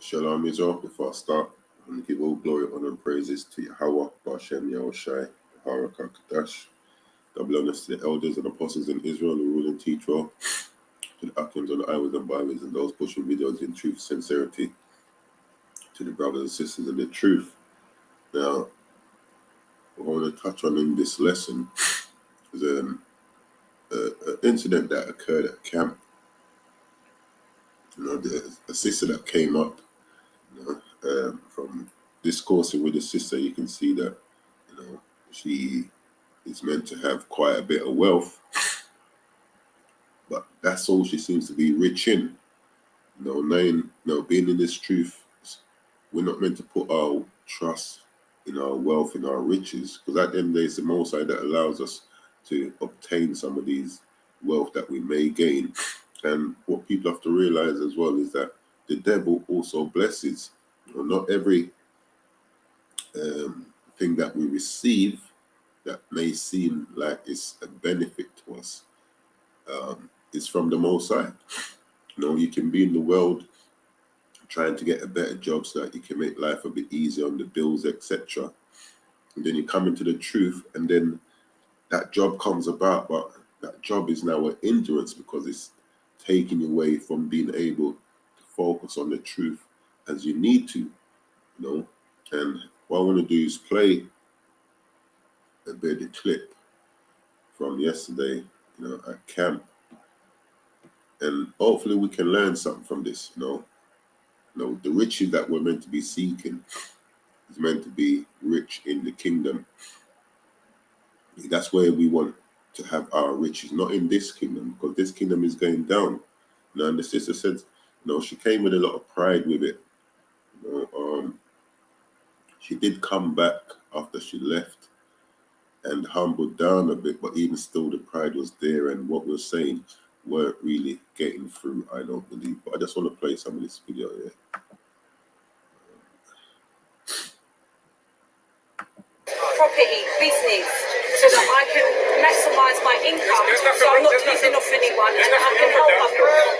Shalom Israel. Before I start, I'm going to give all glory, honor, and praises to Yahweh, Bashem, Yahushai, Haraka, Kadash. Double honors to the elders and apostles in Israel, the rule and teach all, to the Akims and the Iwas and Bibles, and those pushing videos in truth, sincerity, to the brothers and sisters in the truth. Now, what I want to touch on in this lesson is an incident that occurred at camp. There's a sister that came up, from discoursing with the sister. You can see that, she is meant to have quite a bit of wealth, but that's all she seems to be rich in. Being in this truth, we're not meant to put our trust in our wealth, in our riches, because at the end of the day, it's the Most High that allows us to obtain some of these wealth that we may gain. And what people have to realize as well is that the devil also blesses. Not every thing that we receive that may seem like it's a benefit to us is from the Most High. You can be in the world trying to get a better job so that you can make life a bit easier on the bills, etc. And then you come into the truth, and then that job comes about, but that job is now an hindrance because it's taking you away from being able to focus on the truth as you need to, And what I want to do is play a bit of the clip from yesterday, at camp, and hopefully we can learn something from this. The riches that we're meant to be seeking is meant to be rich in the kingdom. That's where we want to have our riches, not in this kingdom, because this kingdom is going down. And the sister said, she came with a lot of pride with it. She did come back after she left and humbled down a bit, but even still the pride was there, and what we're saying weren't really getting through, I don't believe. But I just want to play some of this video here. Property, business, so that I can maximise my income, so I'm not living off anyone, and I can help my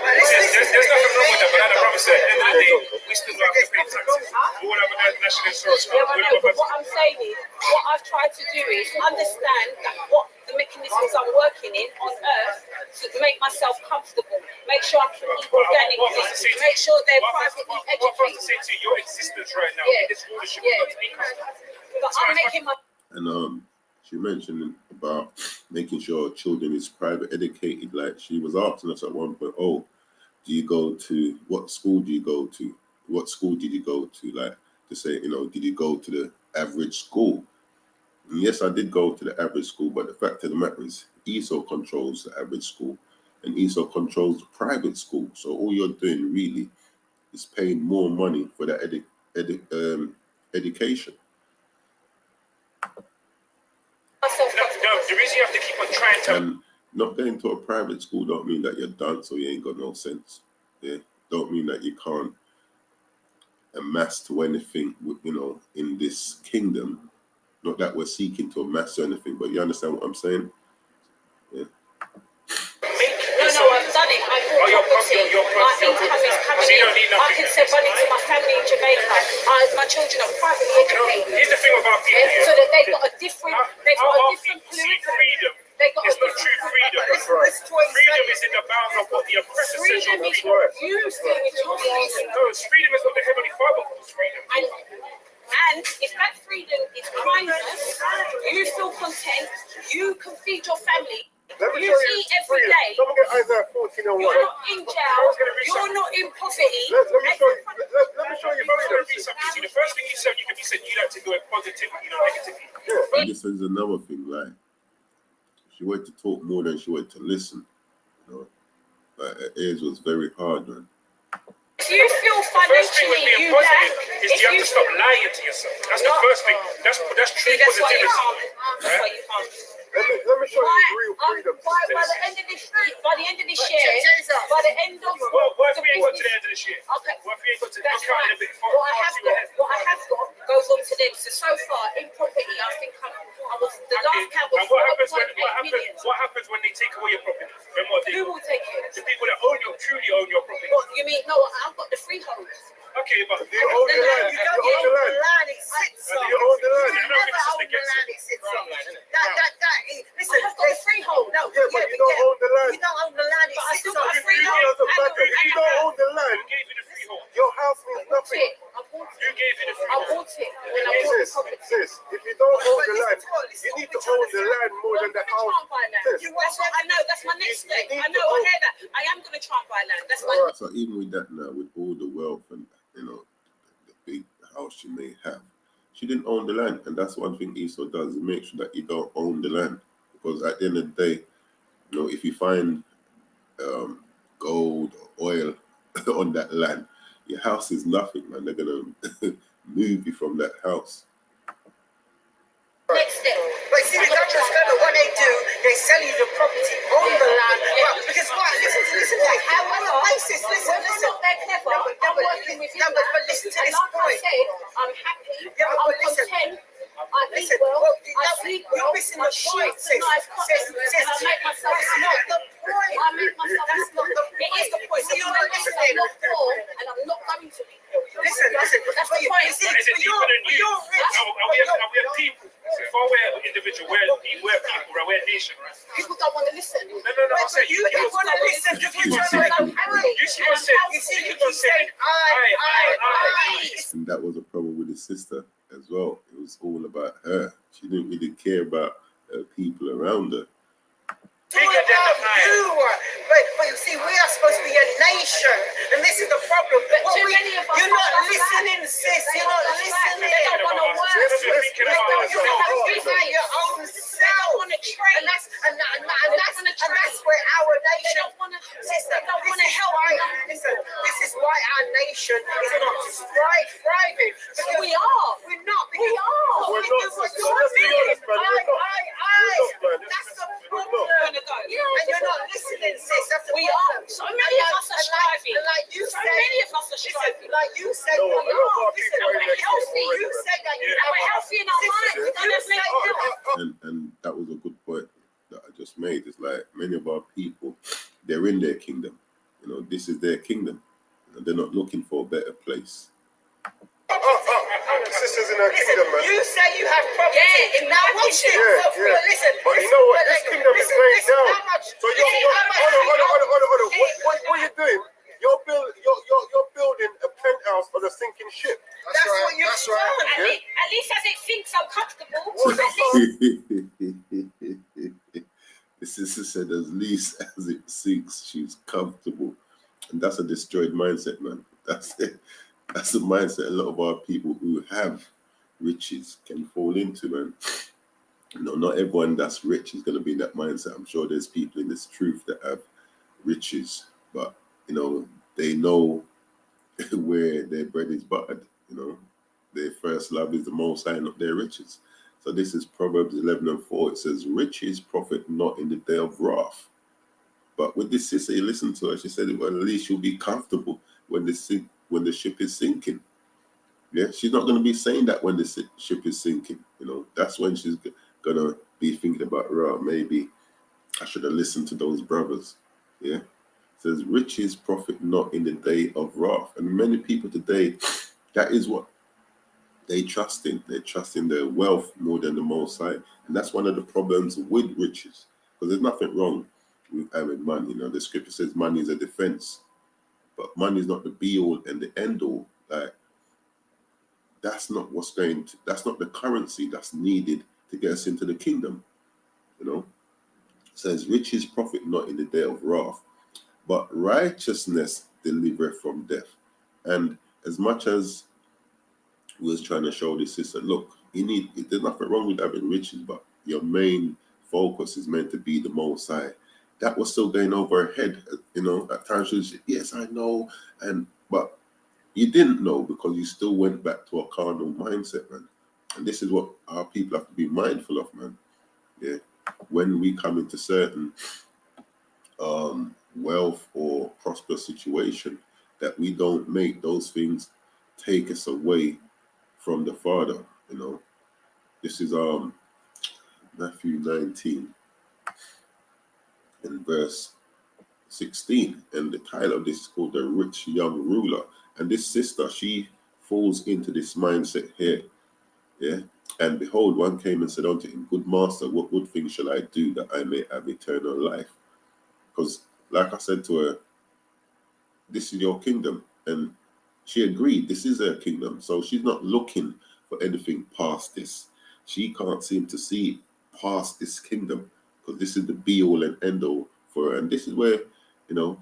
There's nothing wrong with that, but like the brother said, at the end of the day, we still have to pay taxes. We will have a national insurance. But what I'm saying is, what I've tried to do is understand that what the mechanisms I'm working in on earth to make myself comfortable, make sure I can eat organic things, make sure they're privately educated. What I'm saying to you, your existence right now in this rulership is not to be comfortable. But I'm making my... And she mentioned about making sure children is private educated. Like, she was asking us at one point, what school do you go to? What school did you go to? Like, to say, did you go to the average school? And yes, I did go to the average school, but the fact of the matter is ESO controls the average school and ESO controls the private school. So all you're doing really is paying more money for that education. The reason you have to keep on trying to... And not going to a private school don't mean that you're done, so you ain't got no sense. Yeah, don't mean that you can't amass to anything, in this kingdom. Not that we're seeking to amass to anything, but you understand what I'm saying? Yeah. No, I've done it. I bought property. My income is coming in. I can send money to my family in Jamaica. My children are privately educated. Here's the thing about people. So that they've got a different freedom. It's not true freedom. Freedom is in the bounds of what the oppressor says your freedom. You think it's your freedom. No, freedom is what the Heavenly Father calls freedom. And if that freedom is kindness, you feel content, you can feed your family. You eat every day. Someone get Isaiah 14:1. You're not in jail. You're not in poverty. Let me show you freedom. See, the first thing you said you like to do it positively, not negatively. And this is another thing, like, she wanted to talk more than she wanted to listen. But her ears was very hard, man. If you feel financially you lack, is you have to stop lying to yourself. That's the first thing. That's true positivity. That's why you can't. Let me show you real freedom. By the end of this year, by the end of What if we ain't got to the end of this year? Okay. What if we ain't got to That's right. What I have got goes on to them. So far in property, I think I was the last count was And what happens 4.8 million. what happens when they take away your property? Then what Who will take it? the people that own truly own your property. What you mean? No, I've got the freehold. Okay, but Do you own the land? You You don't own the land? land it sits Do on. you own the land? You I don't never think it's own just the against land it. it sits Ground on. land, isn't it? Listen, I have got the freehold. no, Yeah, but you don't own the land. You don't own the land it But I sits still on. got a It freehold. doesn't matter. If you don't own the land, Who gave you the freehold? your house means I bought nothing. it. I bought Who it. gave you the I freehold? bought it when I bought the Sis, property. if you don't own But the listen land, to what- listen you to need what to we're own trying the to say. land more than the I'm gonna house. try and buy land. Sis, That's what I know. That's my next you step. need I to know. I own- hear that. I am gonna try and buy land. That's my Alright. So even with that now, with all the wealth and the big house she may have, she didn't own the land, and that's one thing Esau does. He makes sure that you don't own the land, because at the end of the day, if you find gold or oil on that land, your house is nothing, man. They're gonna move you from that house. next step. But see, the government's gonna, what they do, they sell you the property on the land. Well, because what? Listen to this. However, basis. Listen. They're clever. I'm working with him. But listen to And this like I point. said, I'm happy. Yeah, but I'm listen. content. I eat Listen, well. I sleep well. you're missing I the shoot point, the sis. knife, cut Sis, the- and I make myself that's not the point. I make myself That's not the It is the point. So you're I'm not listening. not poor, and I'm not going to be. Listen. That's the But point. you see, But is it but deeper than you? you're rich. Are we a people? If I wear individual, we're people, right? We're a nation, right? People don't want to listen. No, I'm saying You don't want to listen because you're trying to You see what I'm saying? You see, you keep on keep saying, I. And that was a problem with his sister as well. It was all about her. She didn't really care about people around her. Bigger than you. But you see, we are supposed to be a nation, and this is the problem. But too many of us You're not don't listening, sis. You're not listening. They don't want to work. You They find your own self, want to trade. and that's where our They nation. don't want to. Sister, They don't want this to is help. why. Listen, this is why our nation is not thriving. Because We are. we're not. We are. What we We're not, do, what sister. you're Let's be doing. honest, man. We're not. That's the We're problem. not. Gonna go. And you're not listening, sis. That's the We problem. are. So many of us are striving. And like you So say, many of us are listen, striving. like you say, No, we a lot of are. our Listen, people and ain't we're next healthy. door You say that you And have we're healthy in our minds. We don't You just make say it. And that was a good point that I just made. It's like many of our people, they're in their kingdom. This is their kingdom. They're not looking for a better place. Sisters in her kingdom, man. You say you have property. Yeah, Now watch it. Yeah, But yeah. listen. But you know what? This kingdom is laying down. How much? So you're hold on. What you doing? You're building a penthouse on a sinking ship. That's what you've done. At least as it thinks I'm comfortable. What At least The sister said, as least as it sinks, she's comfortable. And that's a destroyed mindset, man. That's it. That's the mindset a lot of our people who have riches can fall into, man. Not everyone that's rich is going to be in that mindset. I'm sure there's people in this truth that have riches, but they know where their bread is buttered. Their first love is the Most High, not their riches. So this is Proverbs 11:4. It says, "Riches profit not in the day of wrath." But with this sister, you listen to her. She said, "Well, at least you'll be comfortable when the ship is sinking." Yeah, she's not going to be saying that when the ship is sinking. That's when she's gonna be thinking about, "Right, maybe I should have listened to those brothers." Yeah, it says, "Riches profit not in the day of wrath," and many people today, that is what they trust in. They trust in their wealth more than the Most High, and that's one of the problems with riches. Because there's nothing wrong with having money. The scripture says money is a defense, but money is not the be all and the end all. Like, that's not that's not the currency that's needed to get us into the kingdom. It says, "Riches profit not in the day of wrath, but righteousness delivereth from death." And as much as we was trying to show this sister, look, there's nothing wrong with having riches, but your main focus is meant to be the Most High. That was still going over her head. At times she was, "Yes, I know," but you didn't know because you still went back to a carnal mindset, man. And this is what our people have to be mindful of, man. Yeah, when we come into certain wealth or prosperous situation, that we don't make those things take us away from the Father. You know, this is Matthew 19 and verse 16, and the title of this is called The Rich Young Ruler. And this sister, she falls into this mindset here. Yeah. And behold, one came and said unto him, Good master, what good thing shall I do that I may have eternal life? Because, like I said to her, this is your kingdom. And she agreed, this is her kingdom. So she's not looking for anything past this. She can't seem to see past this kingdom, because this is the be all and end all for her. And this is where, you know,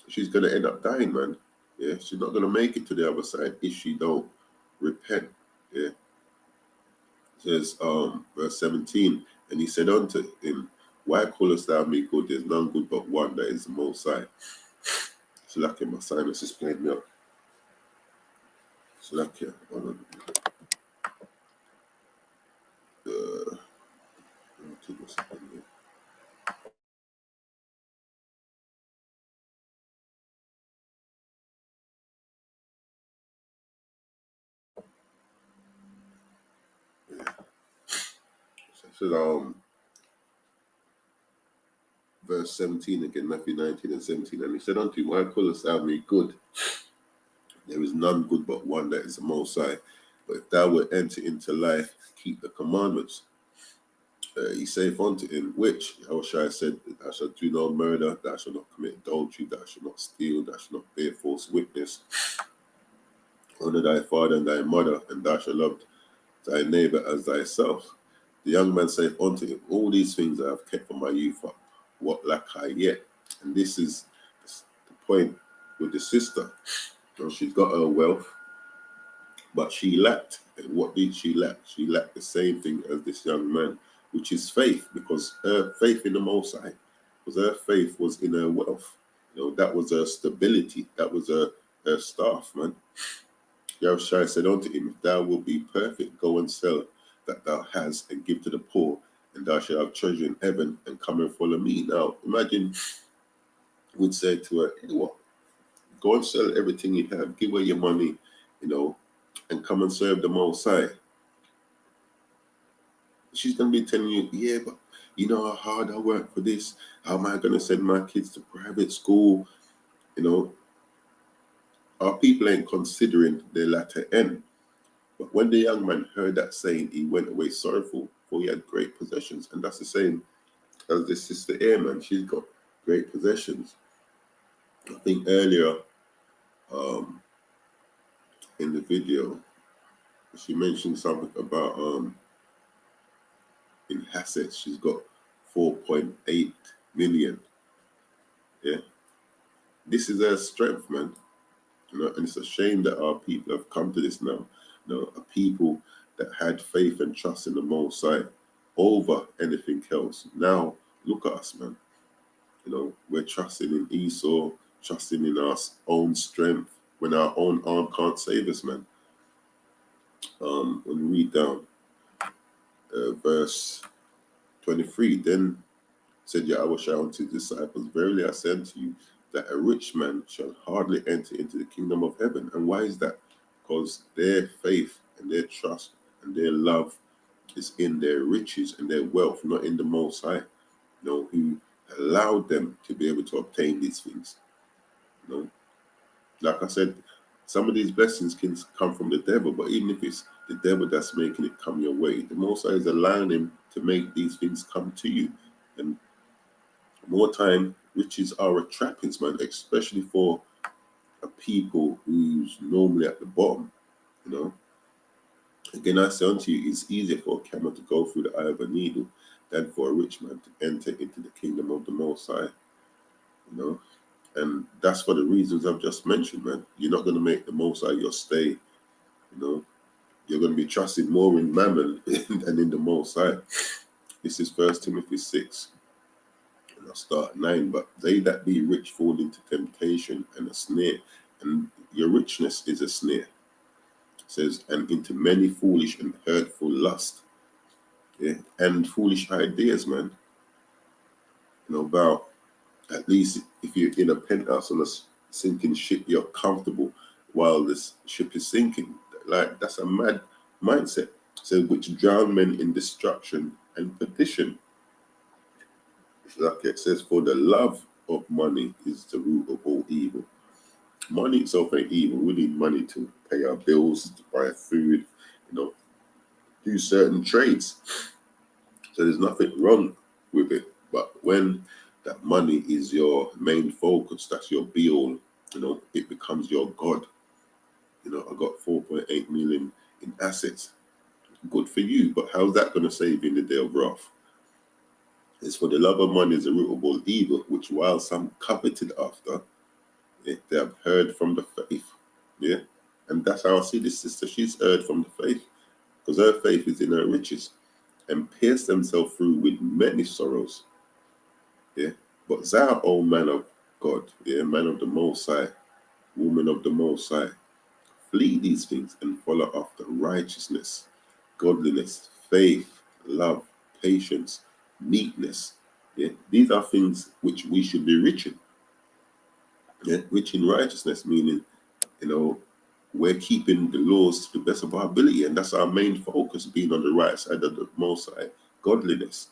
she's going to end up dying, man. Yeah, she's not going to make it to the other side if she don't repent. Yeah. It says, verse 17, and he said unto him, Why callest thou me good? There's none good but one, that is the Most High. So like my sinus is playing me up. So like so verse 17 again, Matthew 19 and 17. And he said unto him, Why callest thou me good? There is none good but one, that is the Most High. But if thou wilt enter into life, keep the commandments. He saith unto him, which Yahushua said, Thou shalt do no murder, thou shalt not commit adultery, thou shalt not steal, thou shalt not bear false witness. Honor thy father and thy mother, and thou shalt love thy neighbor as thyself. The young man saith unto him, All these things I have kept from my youth up. What lack I yet? And this is the point with the sister. You know, she's got her wealth, but she lacked. And what did she lack? She lacked the same thing as this young man, which is faith, because her faith in the Most High, because her faith was in her wealth. You know, that was her stability. That was her staff, man. Yahushua said unto him, If thou wilt be perfect, go and sell that thou hast, and give to the poor, and thou shalt have treasure in heaven, and come and follow me. Now, imagine we'd say to her, hey, what? Go and sell everything you have, give away your money, you know, and come and serve the Most High. She's going to be telling you, yeah, but you know how hard I work for this. How am I going to send my kids to private school? You know, our people ain't considering the latter end. But when the young man heard that saying, he went away sorrowful, for he had great possessions. And that's the same as this sister here, man. She's got great possessions. I think earlier in the video, she mentioned something about in assets, she's got 4.8 million. Yeah. This is her strength, man. You know, and it's a shame that our people have come to this now. You know, a people that had faith and trust in the Most High over anything else. Now, look at us, man. You know, we're trusting in Esau, trusting in our own strength when our own arm can't save us, man. When we read down verse 23, then said Yahushua unto his disciples, Verily I say unto you, that a rich man shall hardly enter into the kingdom of heaven. And why is that? Because their faith and their trust and their love is in their riches and their wealth, not in the Most High, you know, who allowed them to be able to obtain these things. You know, like I said, some of these blessings can come from the devil, but even if it's the devil that's making it come your way, the Most High is allowing him to make these things come to you. And more time, riches are a trappings, man, especially for a people who's normally at the bottom, you know. Again, I say unto you, it's easier for a camel to go through the eye of a needle than for a rich man to enter into the kingdom of the Most High, you know. And that's for the reasons I've just mentioned, man. You're not going to make the Most High your stay, you know. You're going to be trusting more in mammon than in the Most High. This is 1 Timothy 6. And I'll start at 9. But they that be rich fall into temptation and a snare. And your richness is a snare. It says, and into many foolish and hurtful lust. Yeah? And foolish ideas, man. You know, about at least if you're in a penthouse on a sinking ship, you're comfortable while this ship is sinking. Like, that's a mad mindset. So which drown men in destruction and perdition. Like it says, for the love of money is the root of all evil. Money itself ain't evil. We need money to pay our bills, to buy food, do certain trades. So there's nothing wrong with it. But when that money is your main focus, that's your be all, it becomes your God. I got 4.8 million in assets. Good for you, but how's that going to save you in the day of wrath? It's for the love of money is the root of all evil, which while some coveted after, they have heard from the faith. Yeah. And that's how I see this sister. She's heard from the faith because her faith is in her riches and pierced themselves through with many sorrows. Yeah. But thou, O man of God, man of the Most High, woman of the Most High, flee these things and follow after righteousness, godliness, faith, love, patience, meekness. Yeah. These are things which we should be rich in. Yeah. Rich in righteousness, meaning, we're keeping the laws to the best of our ability, and that's our main focus, being on the right side of the Most High. Godliness,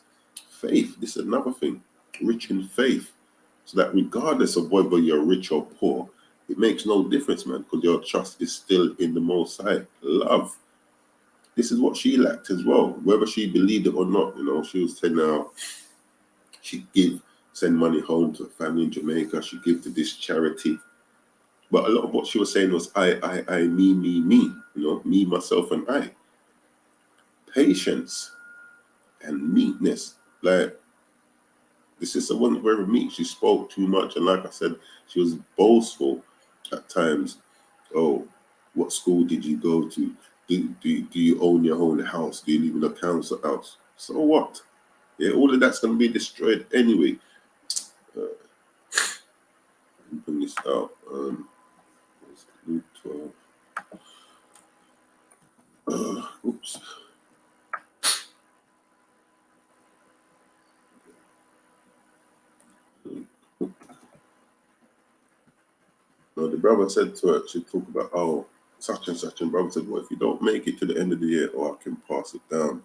faith, this is another thing, rich in faith, so that regardless of whether you're rich or poor, it makes no difference, man, because your trust is still in the Most High. Love, this is what she lacked as well, whether she believed it or not. She was saying now she'd send money home to a family in Jamaica, she'd give to this charity. But a lot of what she was saying was I, me, me, myself, and I. Patience and meekness. Like, this sister wasn't very meek. She spoke too much. And like I said, she was boastful at times. Oh, what school did you go to? Do you own your own house? Do you live in a council house? So what? Yeah, all of that's going to be destroyed anyway. Bring this out. Luke 12. Oops. The brother said to her, she talked about, oh, such and such, and brother said, well, if you don't make it to the end of the year, I can pass it down.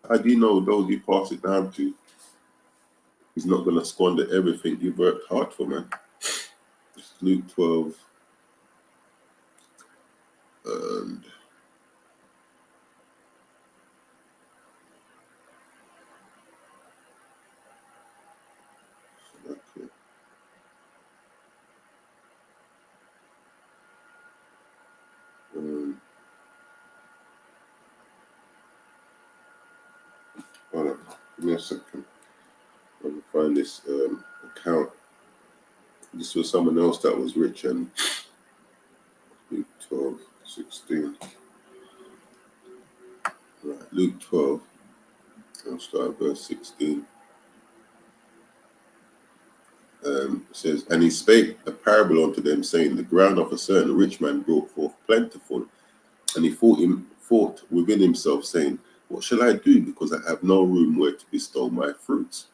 How do you know those you pass it down to, he's not going to squander everything you've worked hard for, man? It's Luke 12. And okay. Hold on, give me a second. Let me find this account. This was someone else that was rich, and Luke 12, 16. Right, Luke 12, I'll start at verse 16. It says, and he spake a parable unto them, saying, the ground of a certain rich man brought forth plentiful. And he thought within himself, saying, what shall I do, because I have no room where to bestow my fruits?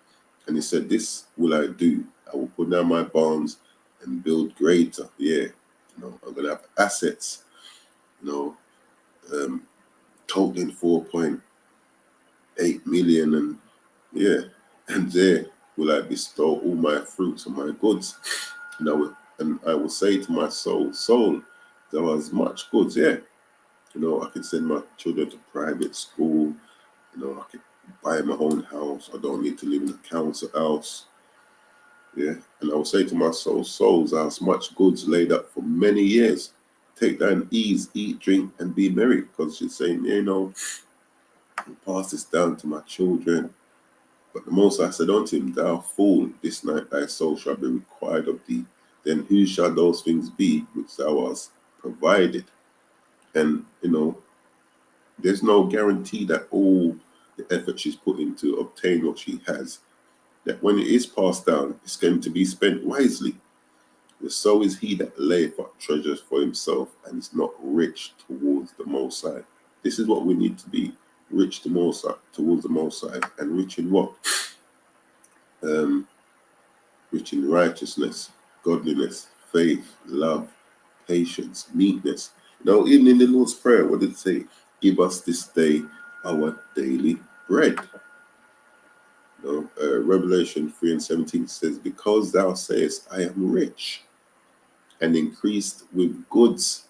And he said, this will I do. I will put down my barns and build greater. Yeah, I'm going to have assets, totaling 4.8 million. And yeah, and there will I bestow all my fruits and my goods. And I will say to my soul, there was much goods. Yeah, I can send my children to private school. I can buy my own house. I don't need to live in a council house. Yeah, and I will say to my souls, I have much goods laid up for many years. Take thine ease, eat, drink, and be merry. Because she's saying, pass this down to my children. But the Most High said unto him, thou fool, this night thy soul shall be required of thee. Then who shall those things be which thou hast provided? And, there's no guarantee that all the effort she's put in to obtain what she has, that when it is passed down, it's going to be spent wisely. So is he that layeth up treasures for himself and is not rich towards the Most High. This is what we need to be, rich towards the Most High. And rich in what? Rich in righteousness, godliness, faith, love, patience, meekness. Even in the Lord's Prayer, what did it say? Give us this day our daily bread. Revelation 3:17 says, because thou sayest, I am rich and increased with goods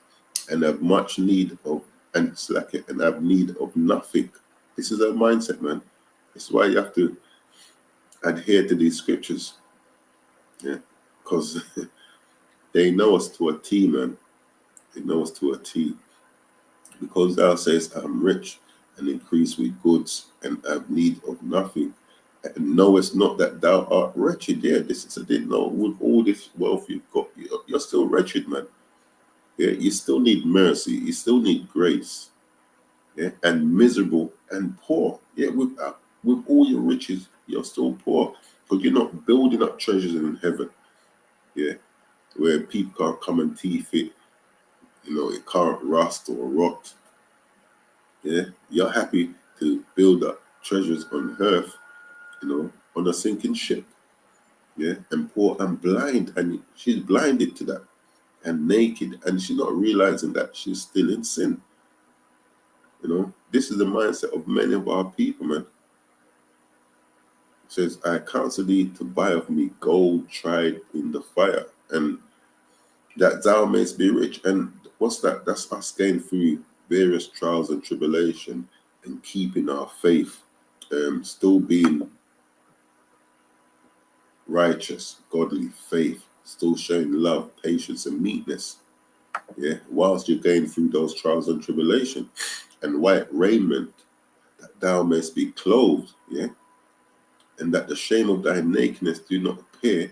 and have much need of, and have need of nothing. This is our mindset, man. This is why you have to adhere to these scriptures. Yeah. Because they know us to a T, man. They know us to a T. Because thou sayest, I am rich and increased with goods and have need of nothing. And knowest not that thou art wretched. Yeah, this is, I didn't know, with all this wealth you've got, you're still wretched, man. Yeah, you still need mercy. You still need grace. Yeah, and miserable and poor. Yeah, with all your riches, you're still poor because you're not building up treasures in heaven. Yeah, where people can't come and teeth it. It can't rust or rot. Yeah, you're happy to build up treasures on earth, on a sinking ship. Yeah, and poor and blind, and she's blinded to that, and naked, and she's not realizing that she's still in sin. This is the mindset of many of our people, man. It says, I counsel thee to buy of me gold tried in the fire, and that thou mayst be rich. And what's that? That's us going through various trials and tribulation and keeping our faith, still being righteous, godly faith, still showing love, patience, and meekness. Yeah, whilst you're going through those trials and tribulation, and white raiment, that thou mayst be clothed. Yeah, and that the shame of thy nakedness do not appear,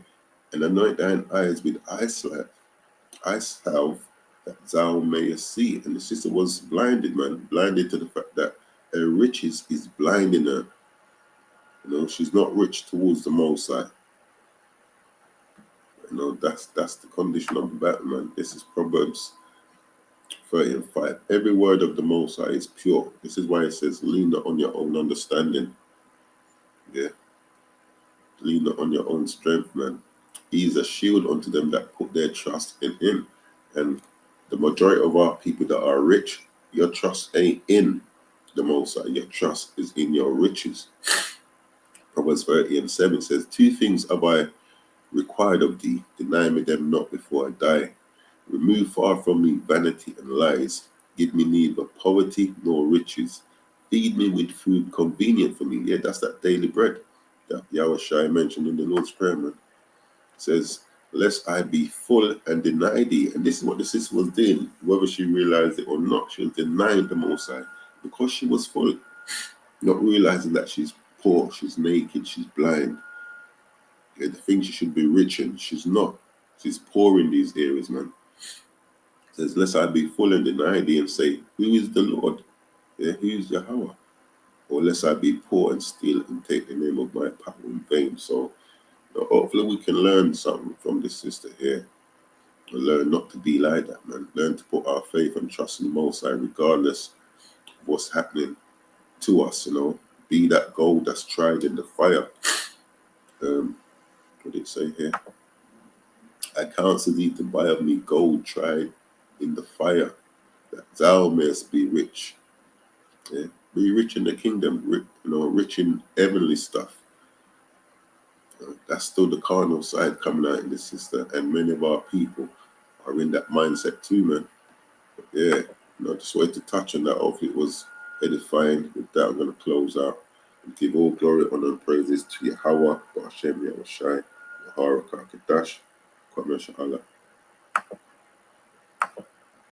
and anoint thine eyes with eye salve, that thou mayest see. And the sister was blinded, man, blinded to the fact that her riches is blinding her. She's not rich towards the Most High. That's the condition of the battle, man. This is Proverbs 30:5. Every word of the Most High is pure. This is why it says, lean not on your own understanding. Yeah. Lean not on your own strength, man. He is a shield unto them that put their trust in him. And the majority of our people that are rich, your trust ain't in the Most High. Your trust is in your riches. Proverbs 30:7 says, two things have I required of thee, deny me them not before I die. Remove far from me vanity and lies. Give me neither poverty nor riches. Feed me with food convenient for me. Yeah, that's that daily bread that Yahushua mentioned in the Lord's Prayer, man. It says, lest I be full and deny thee. And this is what the sister was doing. Whether she realized it or not, she was denying the Most High because she was full. Not realizing that she's poor, she's naked, she's blind. Yeah, the thing she should be rich in, she's not. She's poor in these areas, man. It says, lest I be full and deny thee and say, who is the Lord? Yeah, who is Yahweh? Or lest I be poor and steal and take the name of my power in vain. So hopefully we can learn something from this sister here. And learn not to be like that, man. Learn to put our faith and trust in the Most High regardless of what's happening to us, Be that gold that's tried in the fire. What did it say here? I counsel thee to buy of me gold tried in the fire, that thou mayest be rich. Yeah? Be rich in the kingdom, rich in heavenly stuff. That's still the carnal side coming out in this, sister, and many of our people are in that mindset too, man. But yeah, just wanted to touch on that. Hopefully it was edifying. With that, I'm going to close out and give all glory, honor, and praises to Yahweh, Ba'ashem Yahushai, Yahara Kakadash, Kwame Sha'ala.